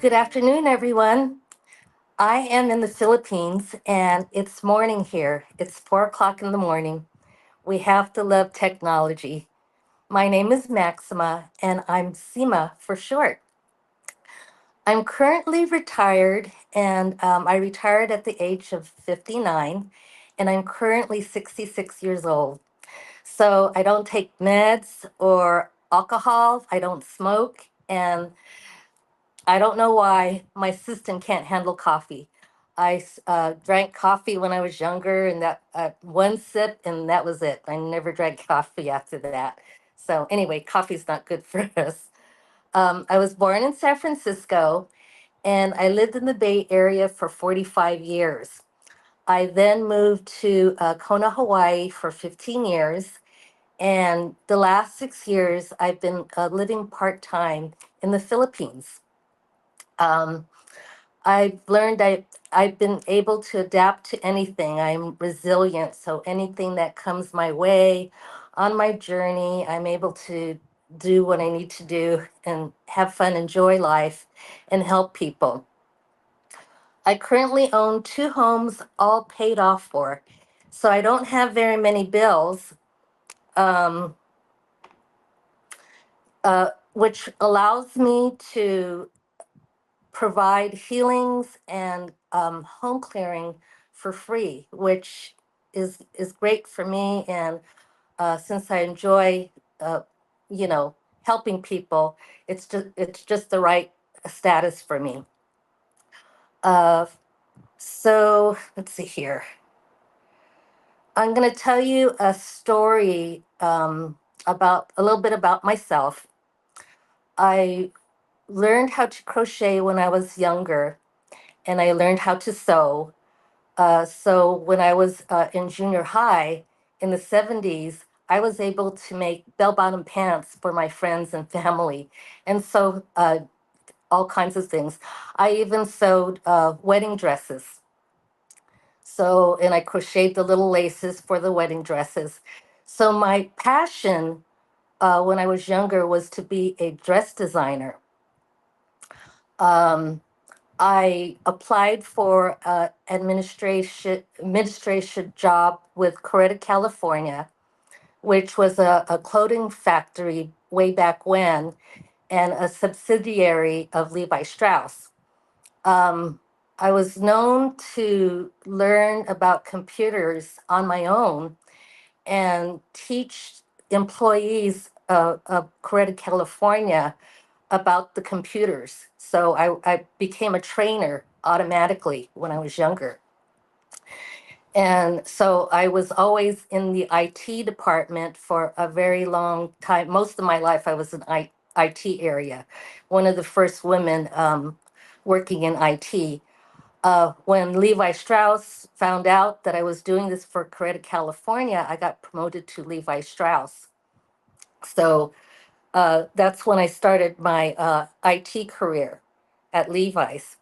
Good afternoon, everyone. I am in the Philippines and it's morning here. It's 4 o'clock in the morning. We have to love technology. My name is Maxima and I'm Sima for short. I'm currently retired and I retired at the age of 59 and I'm currently 66 years old. So I don't take meds or alcohol, I don't smoke, and I don't know why my system can't handle coffee. I drank coffee when I was younger, and that one sip, and that was it. I never drank coffee after that. So anyway, coffee's not good for us. I was born in San Francisco, and I lived in the Bay Area for 45 years. I then moved to Kona, Hawaii for 15 years, and the last 6 years I've been living part time in the Philippines. Um, I've learned I've been able to adapt to anything. I'm resilient. So anything that comes my way on my journey, I'm able to do what I need to do and have fun, enjoy life, and help people. I currently own two homes, all paid off for. So I don't have very many bills, um, which allows me to provide healings and home clearing for free, which is great for me. And since I enjoy, uh, helping people, it's just the right status for me. Uh, so let's see here. I'm going to tell you a story about a little bit about myself. I learned how to crochet when I was younger, and I learned how to sew. So when I was in junior high in the 70s, I was able to make bell bottom pants for my friends and family. And so all kinds of things. I even sewed wedding dresses. So, and I crocheted the little laces for the wedding dresses. So my passion when I was younger was to be a dress designer. Um, I applied for an administration job with Coretta, California, which was a clothing factory way back when, and a subsidiary of Levi Strauss. Um, I was known to learn about computers on my own and teach employees of Coretta, California about the computers. So I became a trainer automatically when I was younger. And so I was always in the IT department for a very long time. Most of my life, I was in IT area, one of the first women working in IT. When Levi Strauss found out that I was doing this for Coretta, California, I got promoted to Levi Strauss. So that's when I started my IT career at Levi's.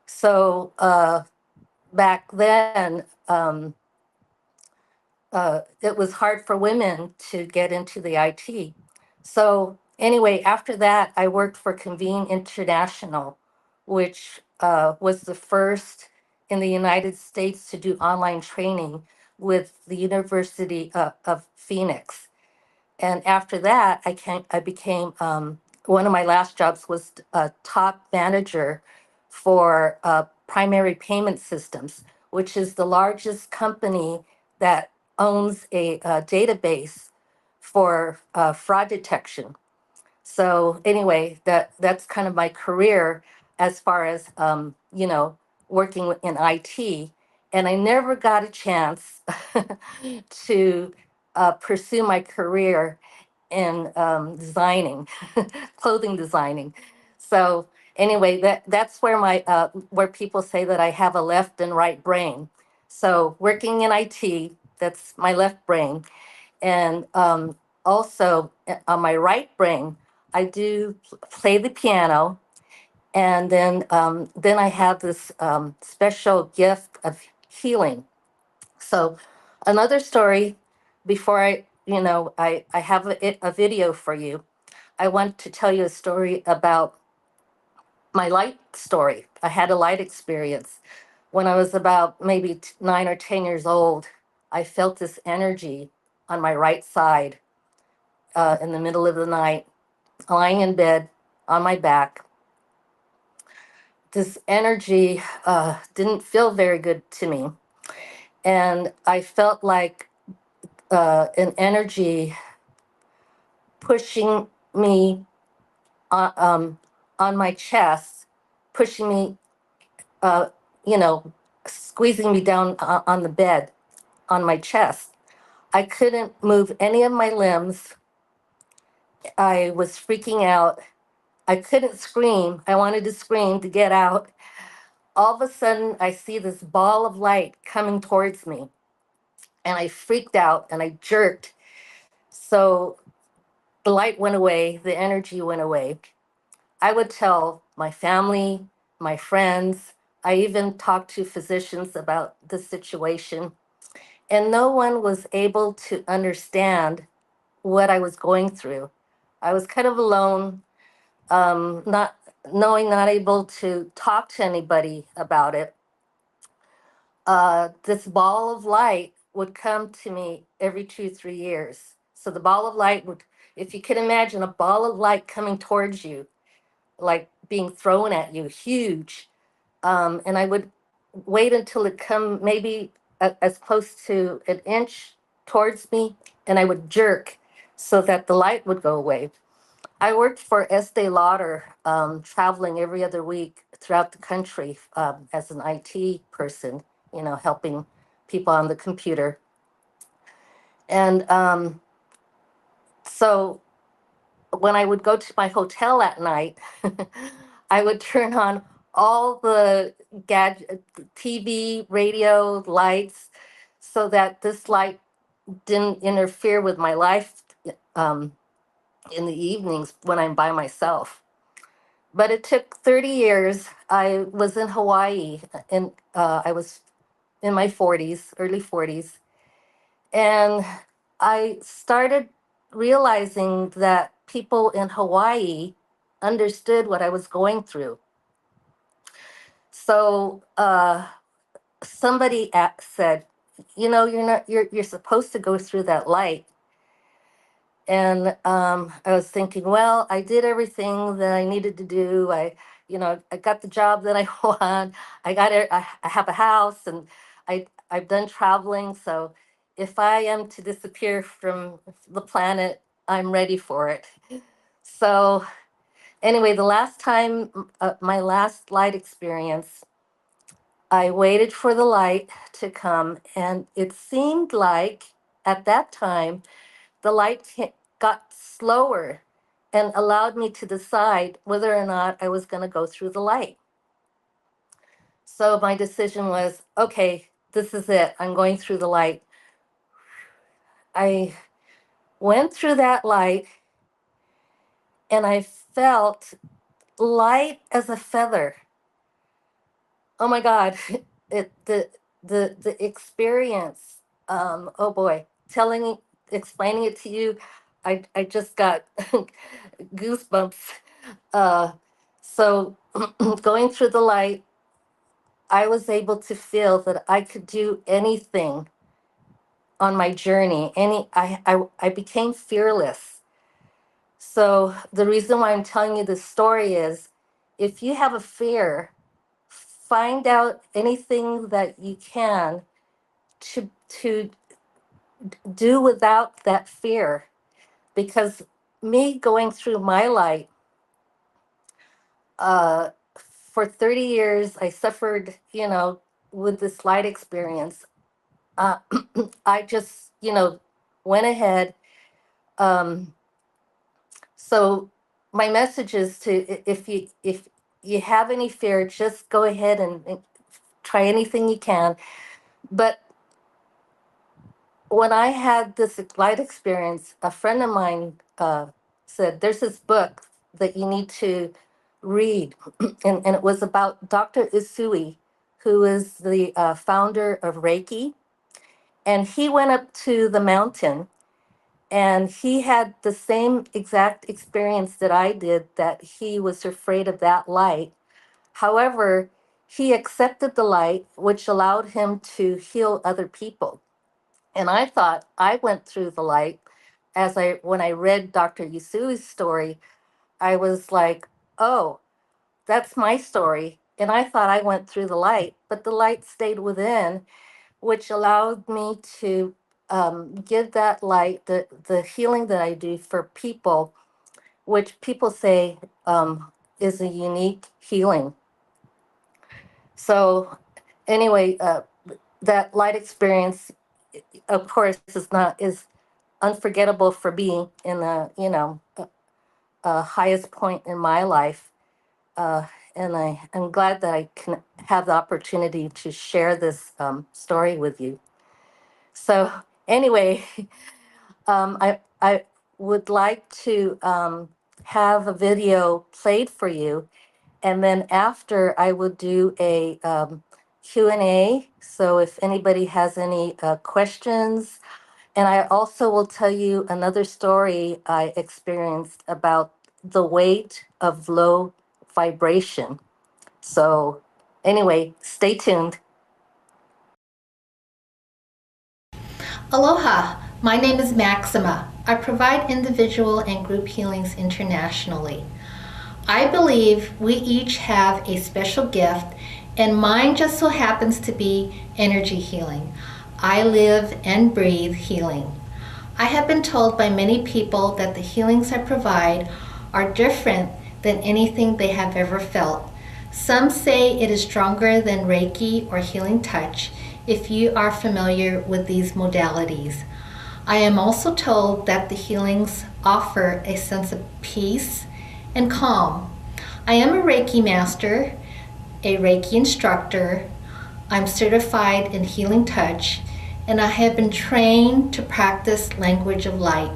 So back then, it was hard for women to get into the IT. So anyway, after that, I worked for Convene International, which was the first in the United States to do online training with the University of Phoenix. And after that, I became one of my last jobs was a top manager for Primary Payment Systems, which is the largest company that owns a database for fraud detection. So anyway, that's kind of my career as far as working in IT, and I never got a chance to pursue my career in designing, clothing designing. So anyway, that's where my where people say that I have a left and right brain. So working in IT, that's my left brain, and also on my right brain, I do play the piano, and then I have this special gift of healing. So another story before I have a video for you. I want to tell you a story about my light story. I had a light experience. When I was about maybe 9 or 10 years old, I felt this energy on my right side in the middle of the night, lying in bed on my back. This energy didn't feel very good to me. And I felt like an energy pushing me on my chest, pushing me, uh, you know, squeezing me down on the bed on my chest. I couldn't move any of my limbs. I was freaking out. I couldn't scream. I wanted to scream to get out. All of a sudden, I see this ball of light coming towards me. And I freaked out and I jerked. So the light went away, the energy went away. I would tell my family, my friends, I even talked to physicians about the situation, and no one was able to understand what I was going through. I was kind of alone, not knowing, not able to talk to anybody about it. This ball of light would come to me every 2, 3 years. So the ball of light would, if you can imagine a ball of light coming towards you, like being thrown at you, huge. And I would wait until it come maybe as close to an inch towards me, and I would jerk so that the light would go away. I worked for Estee Lauder, traveling every other week throughout the country as an IT person, helping people on the computer. And so when I would go to my hotel at night, I would turn on all the gadget, TV, radio, lights, so that this light didn't interfere with my life um, in the evenings when I'm by myself. But it took 30 years. I was in Hawaii, and I was in my 40s, early 40s, and I started realizing that people in Hawaii understood what I was going through. So somebody said, you're supposed to go through that light. And I was thinking, well, I did everything that I needed to do. I got the job that I want. I got it. I have a house, and I've done traveling. So if I am to disappear from the planet, I'm ready for it. So anyway, the last time, my last light experience, I waited for the light to come, and it seemed like at that time the light got slower and allowed me to decide whether or not I was going to go through the light. So my decision was, okay, this is it. I'm going through the light. I went through that light, and I felt light as a feather. Oh my God, the experience. Oh boy, explaining it to you, I just got goosebumps. Uh, so going through the light, I was able to feel that I could do anything on my journey. I became fearless. So the reason why I'm telling you this story is, if you have a fear, find out anything that you can to do without that fear. Because me going through my light, uh, for 30 years, I suffered, with this light experience. Uh, I just, went ahead. Um, so my message is if you have any fear, just go ahead and try anything you can. But when I had this light experience, a friend of mine said, there's this book that you need to read. And it was about Dr. Usui, who is the founder of Reiki. And he went up to the mountain, and he had the same exact experience that I did, that he was afraid of that light. However, he accepted the light, which allowed him to heal other people. And I thought I went through the light when I read Dr. Yusui's story, I was like, oh, that's my story. And I thought I went through the light, but the light stayed within, which allowed me to give that light, the healing that I do for people, which people say is a unique healing. So anyway, that light experience, of course, is unforgettable for me in a highest point in my life. And I'm glad that I can have the opportunity to share this story with you. So anyway, I would like to have a video played for you, and then after I will do a Q&A. So if anybody has any questions, and I also will tell you another story I experienced about the weight of low vibration. So anyway, stay tuned. Aloha, my name is Maxima. I provide individual and group healings internationally. I believe we each have a special gift, and mine just so happens to be energy healing. I live and breathe healing. I have been told by many people that the healings I provide are different than anything they have ever felt. Some say it is stronger than Reiki or Healing Touch, if you are familiar with these modalities. I am also told that the healings offer a sense of peace and calm. I am a Reiki Master, a Reiki instructor. I'm certified in Healing Touch, and I have been trained to practice language of light.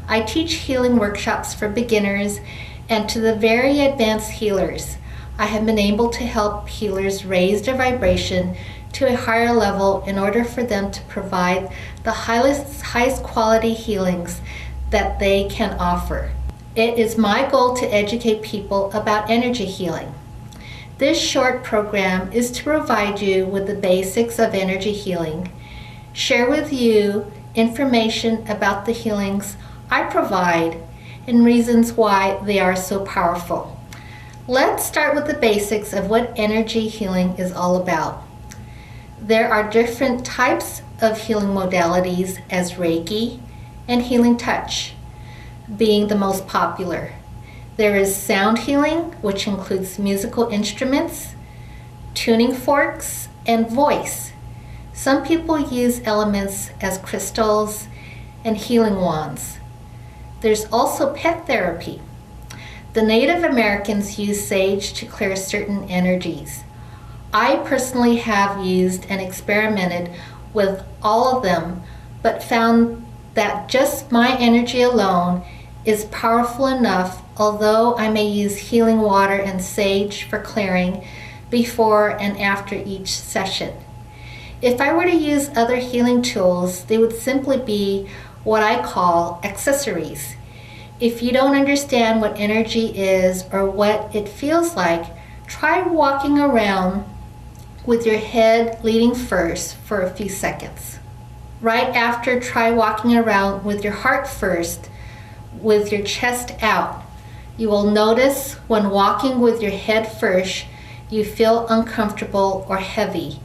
I teach healing workshops for beginners and to the very advanced healers. I have been able to help healers raise their vibration to a higher level in order for them to provide the highest quality healings that they can offer. It is my goal to educate people about energy healing. This short program is to provide you with the basics of energy healing, share with you information about the healings I provide, and reasons why they are so powerful. Let's start with the basics of what energy healing is all about. There are different types of healing modalities, as Reiki and Healing Touch being the most popular. There is sound healing, which includes musical instruments, tuning forks, and voice. Some people use elements as crystals and healing wands. There's also pet therapy. The Native Americans use sage to clear certain energies. I personally have used and experimented with all of them, but found that just my energy alone is powerful enough, although I may use healing water and sage for clearing before and after each session. If I were to use other healing tools, they would simply be what I call accessories. If you don't understand what energy is or what it feels like, try walking around with your head leading first for a few seconds. Right after, try walking around with your heart first, with your chest out. You will notice when walking with your head first, you feel uncomfortable or heavy.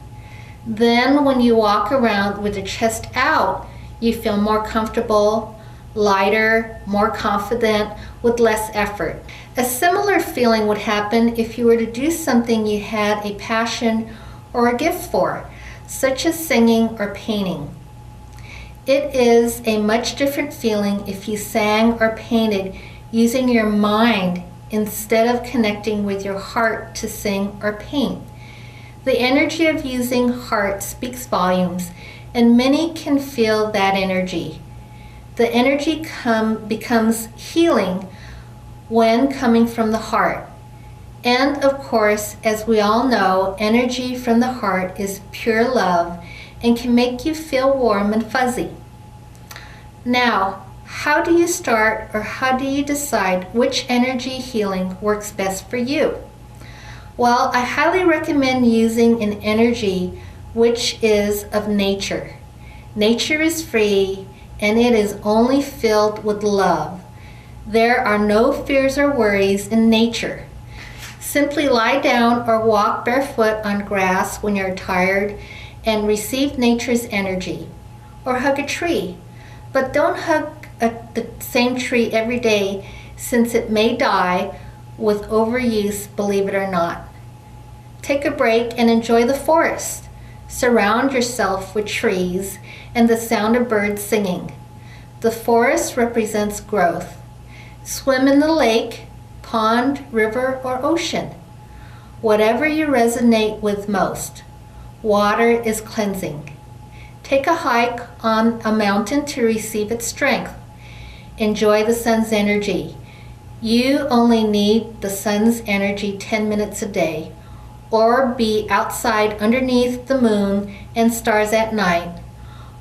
Then when you walk around with your chest out, you feel more comfortable, lighter, more confident, with less effort. A similar feeling would happen if you were to do something you had a passion or a gift for, such as singing or painting. It is a much different feeling if you sang or painted using your mind instead of connecting with your heart to sing or paint. The energy of using heart speaks volumes, and many can feel that energy. The energy becomes healing when coming from the heart. And of course, as we all know, energy from the heart is pure love and can make you feel warm and fuzzy. Now, how do you start, or how do you decide which energy healing works best for you? Well, I highly recommend using an energy which is of nature. Nature is free and it is only filled with love. There are no fears or worries in nature. Simply lie down or walk barefoot on grass when you're tired and receive nature's energy. Or hug a tree. But don't hug the same tree every day, since it may die with overuse, believe it or not. Take a break and enjoy the forest. Surround yourself with trees and the sound of birds singing. The forest represents growth. Swim in the lake, pond, river, or ocean. Whatever you resonate with most. Water is cleansing. Take a hike on a mountain to receive its strength. Enjoy the sun's energy. You only need the sun's energy 10 minutes a day, or be outside underneath the moon and stars at night.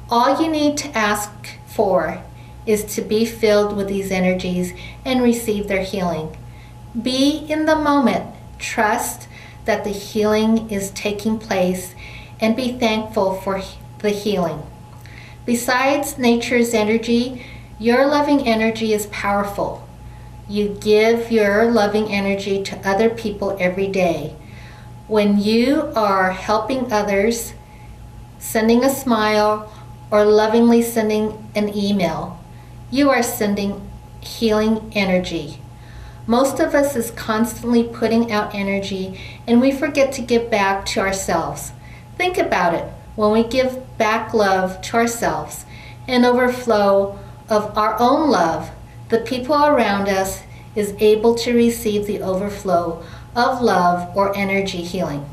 All you need to ask for is to be filled with these energies and receive their healing. Be in the moment. Trust that the healing is taking place and be thankful for the healing. Besides nature's energy, your loving energy is powerful. You give your loving energy to other people every day. When you are helping others, sending a smile, or lovingly sending an email, you are sending healing energy. Most of us is constantly putting out energy and we forget to give back to ourselves. Think about it. When we give back love to ourselves, an overflow of our own love, the people around us is able to receive the overflow of love or energy healing.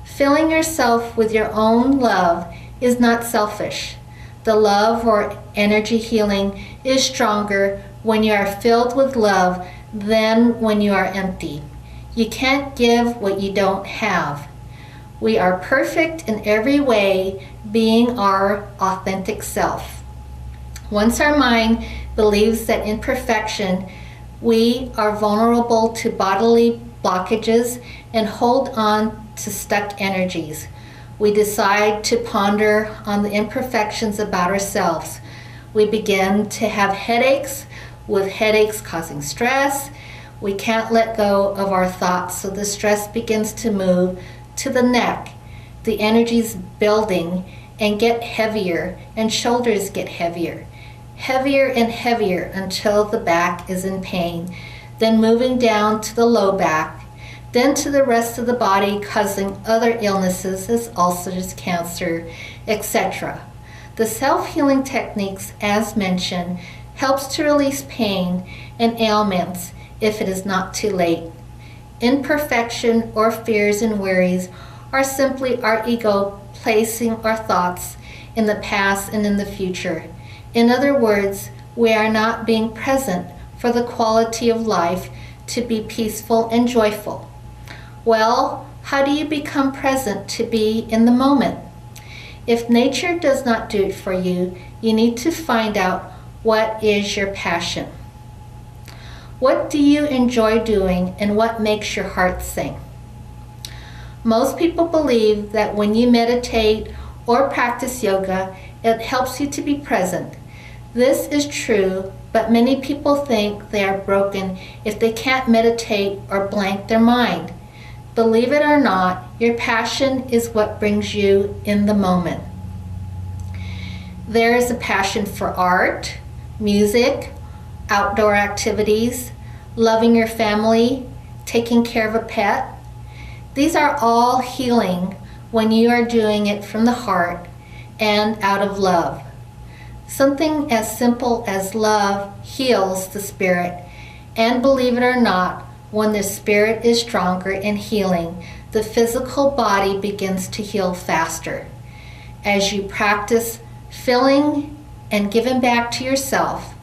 Filling yourself with your own love is not selfish. The love or energy healing is stronger when you are filled with love than when you are empty. You can't give what you don't have. We are perfect in every way, being our authentic self. Once our mind believes that imperfection, we are vulnerable to bodily blockages and hold on to stuck energies. We decide to ponder on the imperfections about ourselves. We begin to have headaches, with headaches causing stress. We can't let go of our thoughts, so the stress begins to move to the neck. The energy's building and get heavier, and shoulders get heavier. Heavier and heavier until the back is in pain, then moving down to the low back, then to the rest of the body, causing other illnesses as ulcers, cancer, etc. The self-healing techniques, as mentioned, helps to release pain and ailments if it is not too late. Imperfection or fears and worries are simply our ego placing our thoughts in the past and in the future. In other words, we are not being present for the quality of life to be peaceful and joyful. Well, how do you become present to be in the moment? If nature does not do it for you, you need to find out what is your passion. What do you enjoy doing and what makes your heart sing? Most people believe that when you meditate or practice yoga, it helps you to be present. This is true, but many people think they are broken if they can't meditate or blank their mind. Believe it or not, your passion is what brings you in the moment. There is a passion for art, music, outdoor activities, loving your family, taking care of a pet. These are all healing when you are doing it from the heart and out of love. Something as simple as love heals the spirit, and believe it or not, when the spirit is stronger in healing, the physical body begins to heal faster. As you practice filling and giving back to yourself,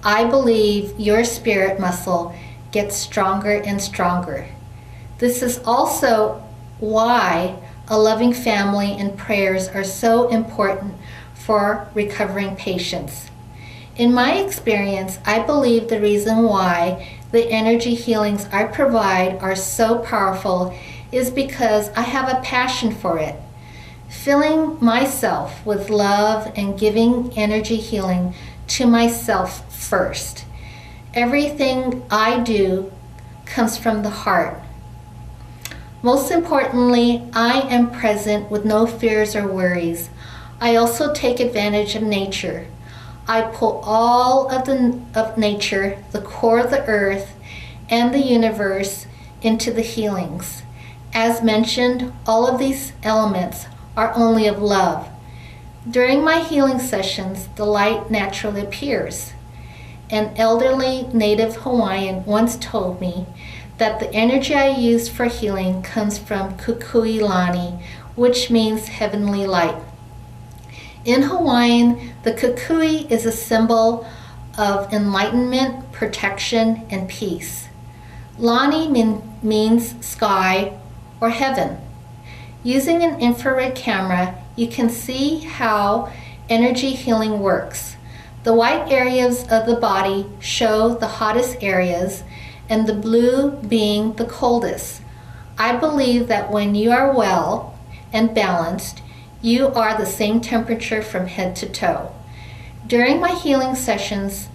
I believe your spirit muscle gets stronger and stronger. This is also why a loving family and prayers are so important for recovering patients. In my experience, I believe the reason why the energy healings I provide are so powerful is because I have a passion for it. Filling myself with love and giving energy healing to myself first. Everything I do comes from the heart. Most importantly, I am present with no fears or worries. I also take advantage of nature. I pull all of nature, the core of the earth, and the universe into the healings. As mentioned, all of these elements are only of love. During my healing sessions, the light naturally appears. An elderly native Hawaiian once told me that the energy I use for healing comes from Kukui Lani, which means heavenly light. In Hawaiian, the kukui is a symbol of enlightenment, protection, and peace. Lani means sky or heaven. Using an infrared camera, you can see how energy healing works. The white areas of the body show the hottest areas, and the blue being the coldest. I believe that when you are well and balanced, you are the same temperature from head to toe. During my healing sessions,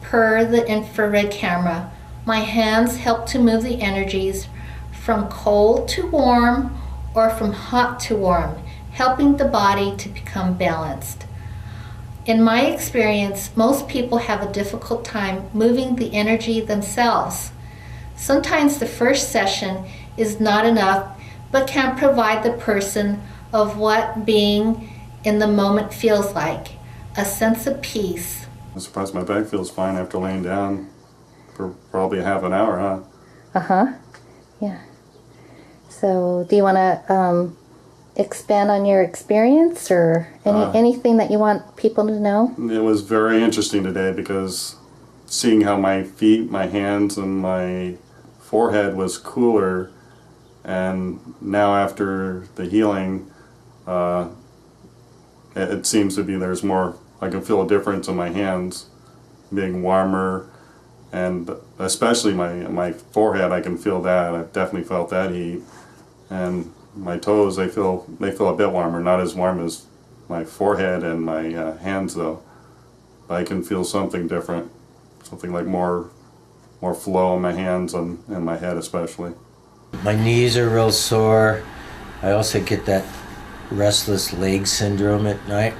per the infrared camera, my hands help to move the energies from cold to warm or from hot to warm, helping the body to become balanced. In my experience, most people have a difficult time moving the energy themselves. Sometimes the first session is not enough, but can provide the person of what being in the moment feels like, a sense of peace. I'm surprised my back feels fine after laying down for probably a half an hour, huh? Uh-huh. Yeah. So do you want to expand on your experience or anything that you want people to know? It was very interesting today because seeing how my feet, my hands, and my forehead was cooler, and now after the healing, it seems to be there's more, I can feel a difference in my hands being warmer, and especially my forehead, I can feel that. I've definitely felt that heat. And my toes, they feel a bit warmer, not as warm as my forehead and my hands though. But I can feel something different, something like more flow in my hands and my head especially. My knees are real sore. I also get that restless leg syndrome at night,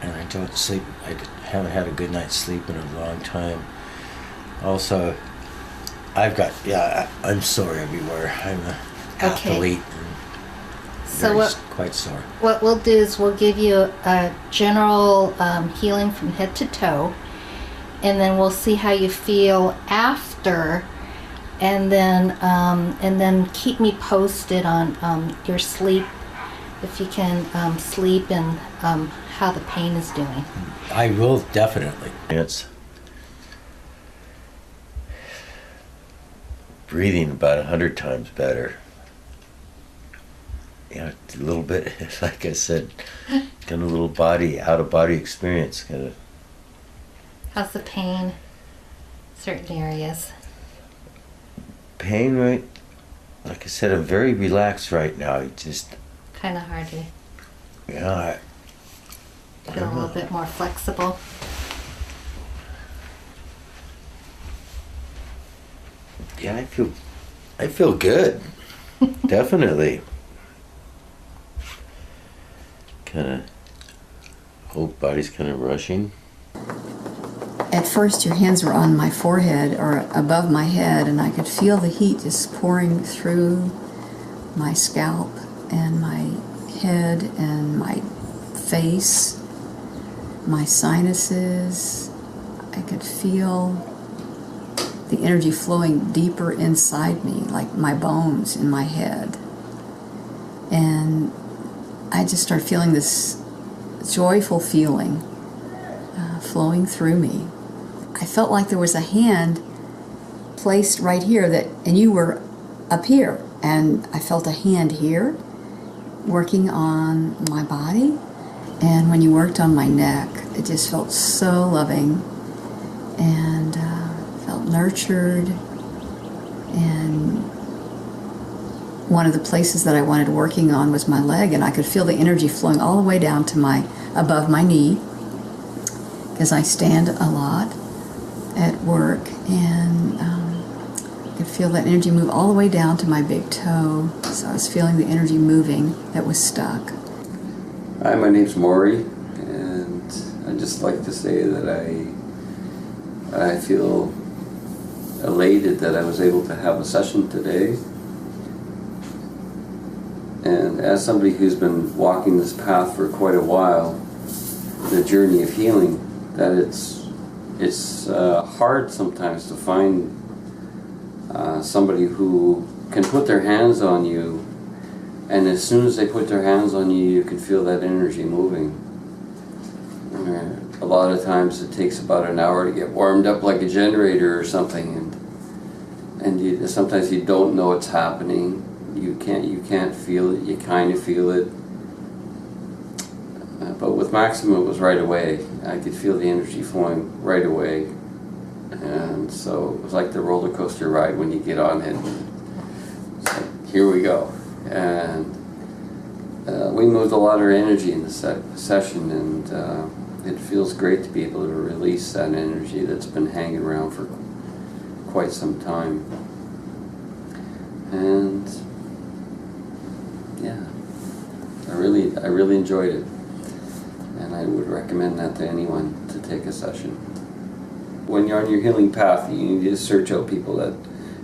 and I don't sleep. I haven't had a good night's sleep in a long time. Also, I'm sore everywhere. I'm an athlete and So quite sore. what we'll do is we'll give you a general healing from head to toe, and then we'll see how you feel after, and then keep me posted on your sleep, if you can sleep, and how the pain is doing. I will definitely. It's breathing about 100 times better. Yeah, a little bit, like I said, kind of a little out of body experience. Kind of. How's the pain? Certain areas. Pain, right? Like I said, I'm very relaxed right now. It just. Kind of hard to Yeah. feel a little bit more flexible. Yeah, I feel good. Definitely. Kind of. Whole body's kind of rushing. At first, your hands were on my forehead or above my head, and I could feel the heat just pouring through my scalp and my head and my face, my sinuses. I could feel the energy flowing deeper inside me, like my bones in my head. And I just started feeling this joyful feeling flowing through me. I felt like there was a hand placed right here, and you were up here, and I felt a hand here working on my body. And when you worked on my neck, it just felt so loving and felt nurtured. And one of the places that I wanted working on was my leg, and I could feel the energy flowing all the way down to above my knee, because I stand a lot at work, and I could feel that energy move all the way down to my big toe. So I was feeling the energy moving that was stuck. Hi, my name's Maury, and I'd just like to say that I feel elated that I was able to have a session today. And as somebody who's been walking this path for quite a while, the journey of healing, that it's hard sometimes to find somebody who can put their hands on you, and as soon as they put their hands on you, you can feel that energy moving. A lot of times it takes about an hour to get warmed up like a generator or something, and sometimes you don't know what's happening. You can't feel it. You kind of feel it. But with Maxima, it was right away. I could feel the energy flowing right away. And so it was like the roller coaster ride when you get on it. It's like, here we go. And we moved a lot of energy in the session, and it feels great to be able to release that energy that's been hanging around for quite some time. And yeah, I really enjoyed it, and I would recommend that to anyone to take a session. When you're on your healing path, you need to search out people that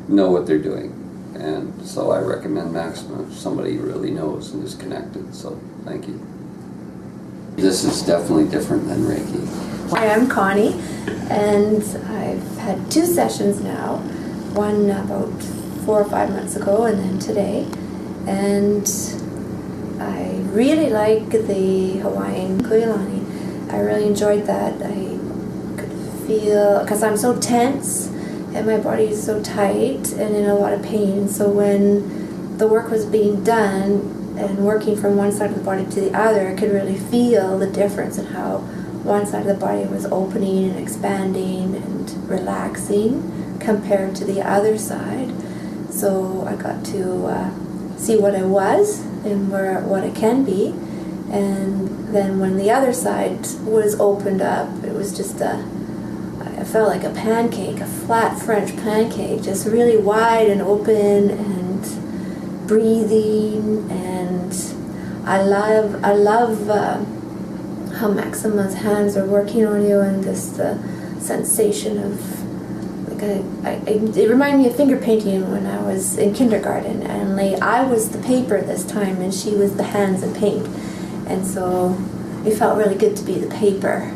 know what they're doing, and so I recommend Maxima, somebody who really knows and is connected. So thank you. This is definitely different than Reiki. Hi, I'm Connie, and I've had 2 sessions now, one about 4 or 5 months ago and then today, and I really like the Hawaiian Kukui Lani. I really enjoyed that. I could feel, because I'm so tense and my body is so tight and in a lot of pain, so when the work was being done and working from one side of the body to the other, I could really feel the difference in how one side of the body was opening and expanding and relaxing compared to the other side. So I got to see what I was and what I can be. And then when the other side was opened up, it was just I felt like a pancake, a flat French pancake, just really wide and open and breathing. And I love how Maxima's hands are working on you, and this sensation of it reminded me of finger painting when I was in kindergarten, and I was the paper this time and she was the hands and paint, and so it felt really good to be the paper,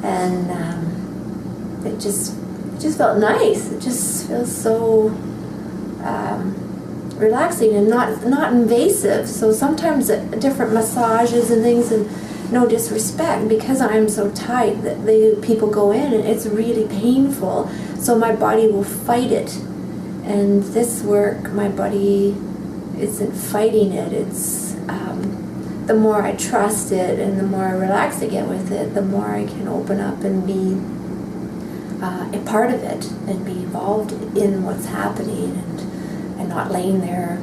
and it just felt nice. It just feels so relaxing and not invasive. So sometimes different massages and things, and no disrespect, because I'm so tight that people go in and it's really painful, so my body will fight it. And this work, my body isn't fighting it. It's the more I trust it and the more I relax I get with it, the more I can open up and be a part of it and be involved in what's happening, and not laying there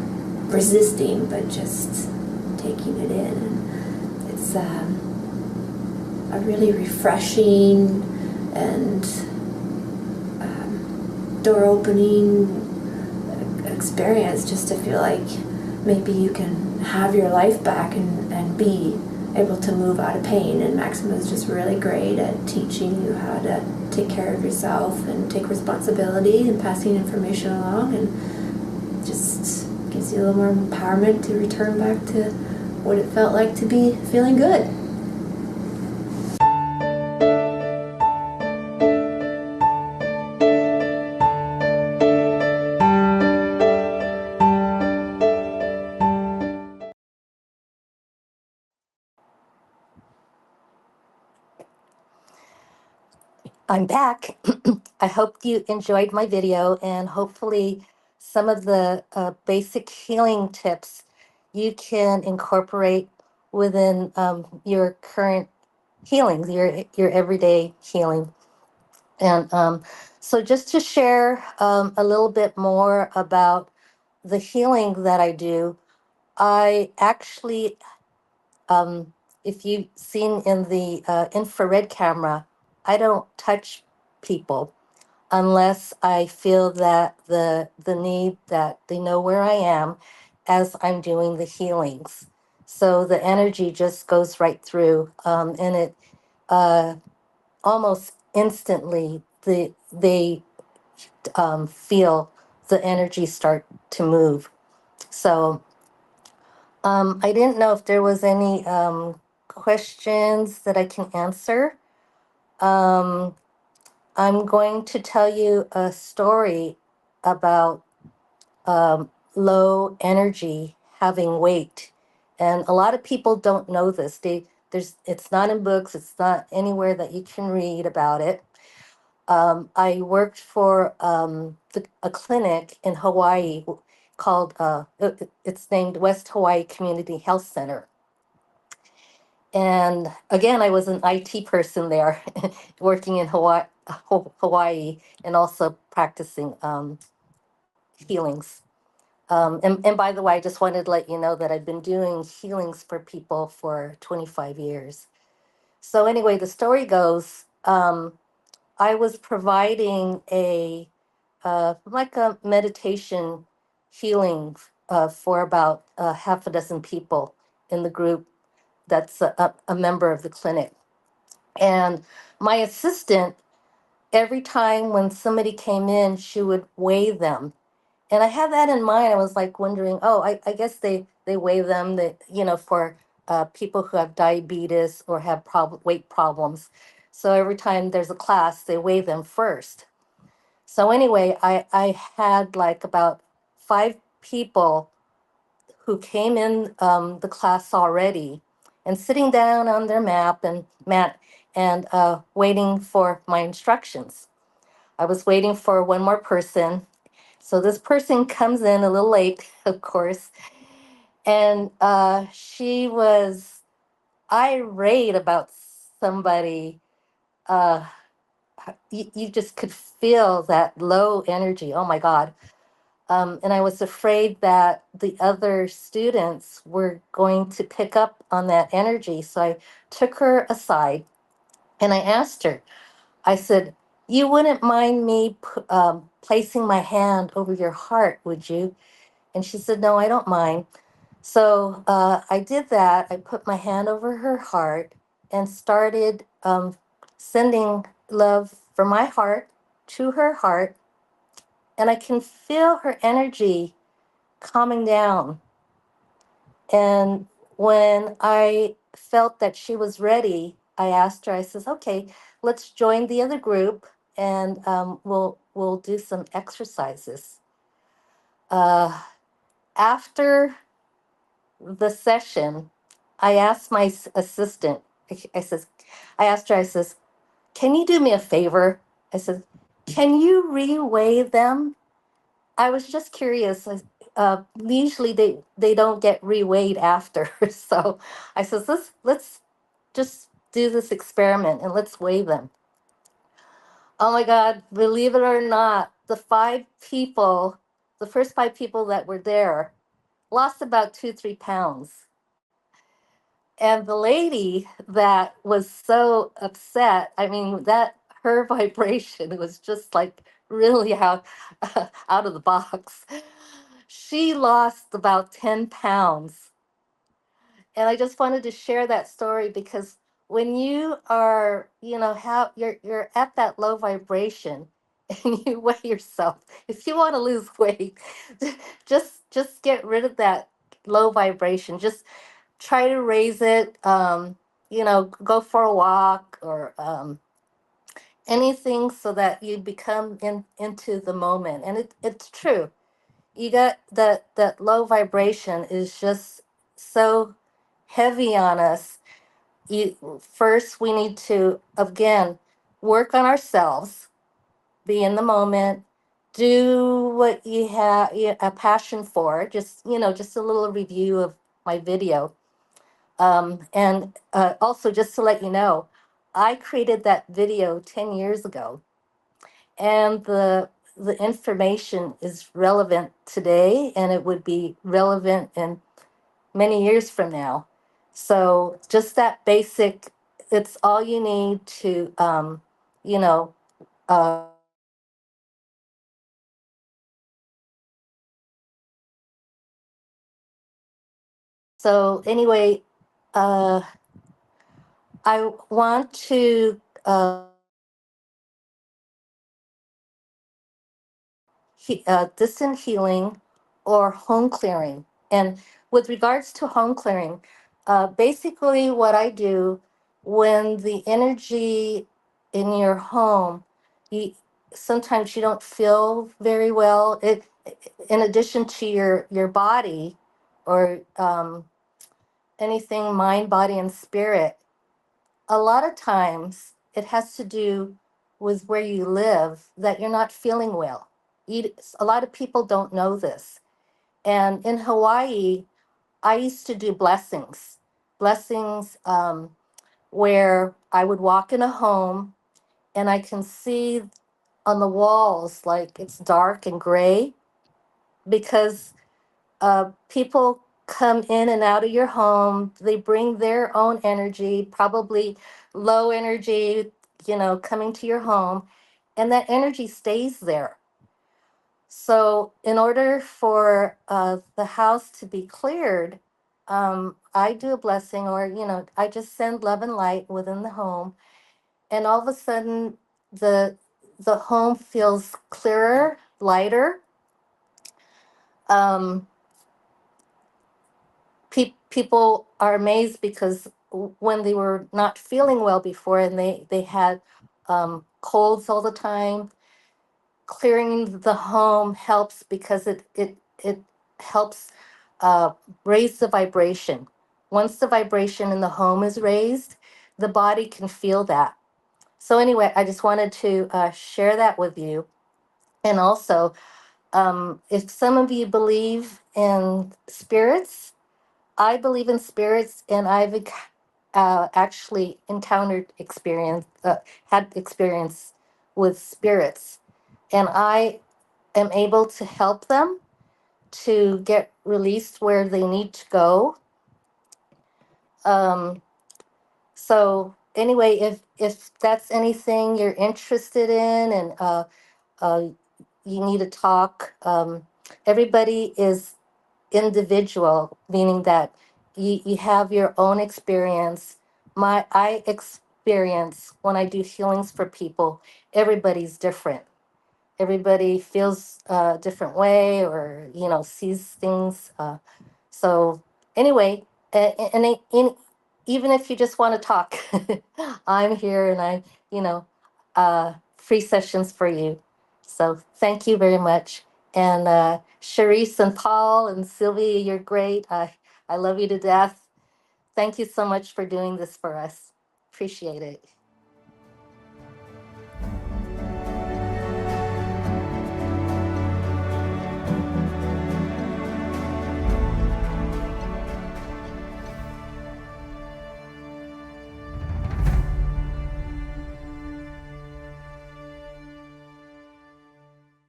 resisting, but just taking it in. And it's a really refreshing and door opening experience, just to feel like maybe you can have your life back and be able to move out of pain. And Maxima is just really great at teaching you how to take care of yourself and take responsibility and passing information along, and just gives you a little more empowerment to return back to what it felt like to be feeling good. I'm back. I hope you enjoyed my video, and hopefully some of the basic healing tips you can incorporate within your current healing, your everyday healing. And so, just to share a little bit more about the healing that I do, I actually, if you've seen in the infrared camera, I don't touch people unless I feel that the need that they know where I am as I'm doing the healings. So the energy just goes right through, and it uh, almost instantly they feel the energy start to move. So I didn't know if there was any questions that I can answer. Um, I'm going to tell you a story about low energy having weight, and a lot of people don't know this. It's not in books. It's not anywhere that you can read about it. I worked for a clinic in Hawaii called, it's named West Hawaii Community Health Center. And again, I was an IT person there, working in Hawaii, and also practicing healings. And by the way, I just wanted to let you know that I've been doing healings for people for 25 years. So anyway, the story goes, I was providing like a meditation healing for about half a dozen people in the group that's a member of the clinic. And my assistant, every time when somebody came in, she would weigh them. And I had that in mind. I was like wondering, oh, I guess they weigh them that, for people who have diabetes or have weight problems. So every time there's a class, they weigh them first. So anyway, I had like about 5 people who came in the class already and sitting down on their mat and waiting for my instructions. I was waiting for one more person. So this person comes in a little late, of course, and she was irate about somebody. Uh, you just could feel that low energy. Oh my God. And I was afraid that the other students were going to pick up on that energy. So I took her aside and I asked her, I said, you wouldn't mind me placing my hand over your heart, would you? And she said, no, I don't mind. So I did that. I put my hand over her heart and started sending love from my heart to her heart. And I can feel her energy calming down. And when I felt that she was ready, I asked her, I says, okay, let's join the other group and we'll do some exercises. Uh, After the session, I asked my assistant, I says, I asked her, I says, can you do me a favor? I said, can you reweigh them? I was just curious. Usually they don't get reweighed after. So I says, let's just do this experiment and let's weigh them. Oh my God, believe it or not, the first 5 people that were there lost about 2, 3 pounds. And the lady that was so upset, I mean, that her vibration was just like really out of the box. She lost about 10 pounds. And I just wanted to share that story because when you are, how you're at that low vibration and you weigh yourself, if you want to lose weight, just get rid of that low vibration. Just try to raise it, go for a walk or anything so that you become into the moment. And it's true. You got that low vibration is just so heavy on us. First we need to, again, work on ourselves, be in the moment, do what you have a passion for. Just a little review of my video. And also, just to let you know, I created that video 10 years ago. and the information is relevant today, and it would be relevant in many years from now. So just that basic, it's all you need to, you know, uh, so anyway, uh, I want to distant healing or home clearing. And with regards to home clearing, basically what I do when the energy in your home, you, sometimes you don't feel very well. It, in addition to your body or anything mind, body, and spirit, a lot of times it has to do with where you live that you're not feeling well. A lot of people don't know this. And in Hawaii, I used to do blessings where I would walk in a home and I can see on the walls like it's dark and gray because people come in and out of your home. They bring their own energy, probably low energy, coming to your home, and that energy stays there. So, in order for the house to be cleared, I do a blessing, or I just send love and light within the home, and all of a sudden, the home feels clearer, lighter. Um, People are amazed because when they were not feeling well before and they had colds all the time, clearing the home helps because it helps uh, raise the vibration. Once the vibration in the home is raised, the body can feel that. So anyway, I just wanted to share that with you. And also, if some of you believe in spirits, I believe in spirits, and I've actually had experience with spirits, and I am able to help them to get released where they need to go. Um, so anyway, if that's anything you're interested in, and uh, you need to talk, everybody is individual, meaning that you have your own experience. I experience when I do healings for people, everybody's different. Everybody feels a different way, or sees things. So anyway, even if you just want to talk, I'm here, and you know, free sessions for you. So thank you very much. And Charisse and Paul and Sylvia, you're great. I love you to death. Thank you so much for doing this for us. Appreciate it.